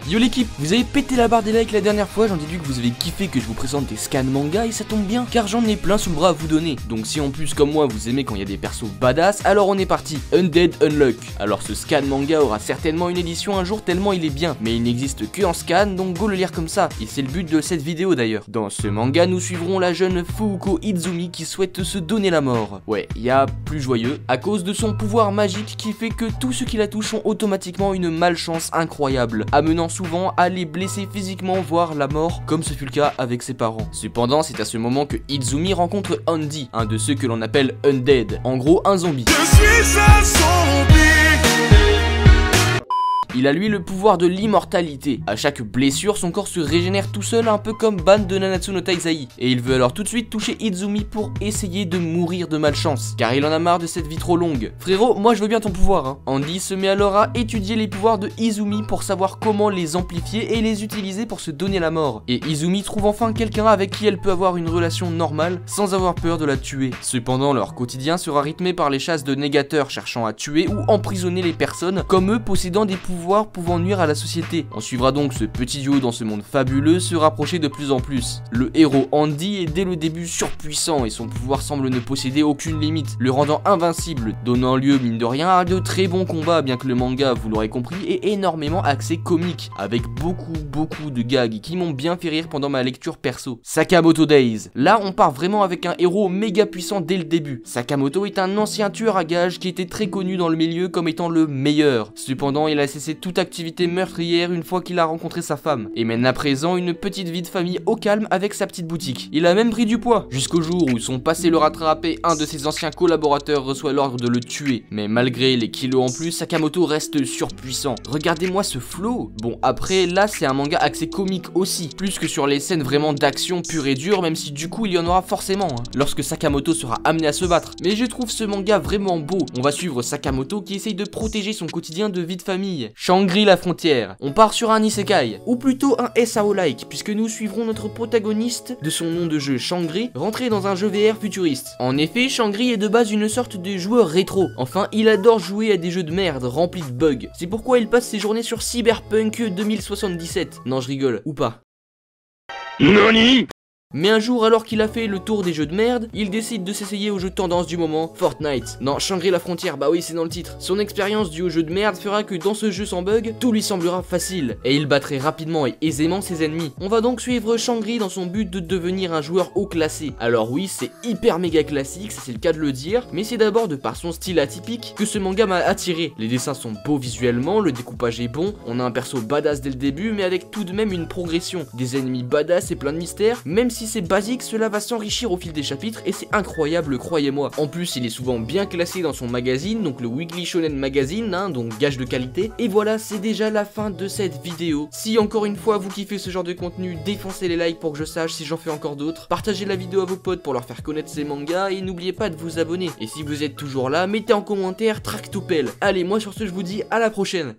Yo l'équipe, vous avez pété la barre des likes la dernière fois, j'en déduis que vous avez kiffé que je vous présente des scans manga et ça tombe bien car j'en ai plein sous le bras à vous donner. Donc si en plus comme moi vous aimez quand il y a des persos badass, alors on est parti. Undead Unluck. Alors ce scan manga aura certainement une édition un jour tellement il est bien, mais il n'existe que en scan donc go le lire comme ça. Et c'est le but de cette vidéo d'ailleurs. Dans ce manga nous suivrons la jeune Fuuko Izumi qui souhaite se donner la mort. Ouais, il y a plus joyeux, à cause de son pouvoir magique qui fait que tous ceux qui la touchent ont automatiquement une malchance incroyable, amenant souvent à les blesser physiquement voire la mort comme ce fut le cas avec ses parents. Cependant c'est à ce moment que Izumi rencontre Andy, un de ceux que l'on appelle Undead, en gros un zombie. Je suis un zombie. Il a lui le pouvoir de l'immortalité. À chaque blessure, son corps se régénère tout seul, un peu comme Ban de Nanatsu no Taizai. Et il veut alors tout de suite toucher Izumi pour essayer de mourir de malchance, car il en a marre de cette vie trop longue. Frérot, moi je veux bien ton pouvoir hein. Andy se met alors à étudier les pouvoirs de Izumi pour savoir comment les amplifier et les utiliser pour se donner la mort. Et Izumi trouve enfin quelqu'un avec qui elle peut avoir une relation normale sans avoir peur de la tuer. Cependant, leur quotidien sera rythmé par les chasses de négateurs cherchant à tuer ou emprisonner les personnes, comme eux possédant des pouvoirs pouvant nuire à la société. On suivra donc ce petit duo dans ce monde fabuleux se rapprocher de plus en plus. Le héros Andy est dès le début surpuissant et son pouvoir semble ne posséder aucune limite, le rendant invincible, donnant lieu mine de rien à de très bons combats, bien que le manga, vous l'aurez compris, est énormément axé comique, avec beaucoup de gags qui m'ont bien fait rire pendant ma lecture perso. Sakamoto Days. Là on part vraiment avec un héros méga puissant dès le début. Sakamoto est un ancien tueur à gages qui était très connu dans le milieu comme étant le meilleur. Cependant il a cessé toute activité meurtrière une fois qu'il a rencontré sa femme, et mène à présent une petite vie de famille au calme avec sa petite boutique. Il a même pris du poids, jusqu'au jour où son passé le rattrape et un de ses anciens collaborateurs reçoit l'ordre de le tuer. Mais malgré les kilos en plus, Sakamoto reste surpuissant. Regardez-moi ce flow. Bon après là c'est un manga axé comique aussi, plus que sur les scènes vraiment d'action pure et dure, même si du coup il y en aura forcément hein, lorsque Sakamoto sera amené à se battre. Mais je trouve ce manga vraiment beau. On va suivre Sakamoto qui essaye de protéger son quotidien de vie de famille. Shangri la frontière. On part sur un isekai, ou plutôt un SAO-like, puisque nous suivrons notre protagoniste, de son nom de jeu Shangri, rentrer dans un jeu VR futuriste. En effet, Shangri est de base une sorte de joueur rétro. Enfin, il adore jouer à des jeux de merde remplis de bugs. C'est pourquoi il passe ses journées sur Cyberpunk 2077. Non, je rigole, ou pas. NANI ? Mais un jour, alors qu'il a fait le tour des jeux de merde, il décide de s'essayer au jeu tendance du moment, Fortnite. Non, Shangri la frontière, bah oui c'est dans le titre. Son expérience due au jeu de merde fera que dans ce jeu sans bug, tout lui semblera facile, et il battrait rapidement et aisément ses ennemis. On va donc suivre Shangri dans son but de devenir un joueur haut classé. Alors oui, c'est hyper méga classique, c'est le cas de le dire, mais c'est d'abord de par son style atypique que ce manga m'a attiré. Les dessins sont beaux visuellement, le découpage est bon, on a un perso badass dès le début, mais avec tout de même une progression. Des ennemis badass et plein de mystères, même si c'est basique, cela va s'enrichir au fil des chapitres et c'est incroyable, croyez-moi. En plus, il est souvent bien classé dans son magazine, donc le Weekly Shonen Magazine, hein, donc gage de qualité. Et voilà, c'est déjà la fin de cette vidéo. Si encore une fois vous kiffez ce genre de contenu, défoncez les likes pour que je sache si j'en fais encore d'autres. Partagez la vidéo à vos potes pour leur faire connaître ces mangas et n'oubliez pas de vous abonner. Et si vous êtes toujours là, mettez en commentaire Tractopelle. Allez, moi sur ce, je vous dis à la prochaine.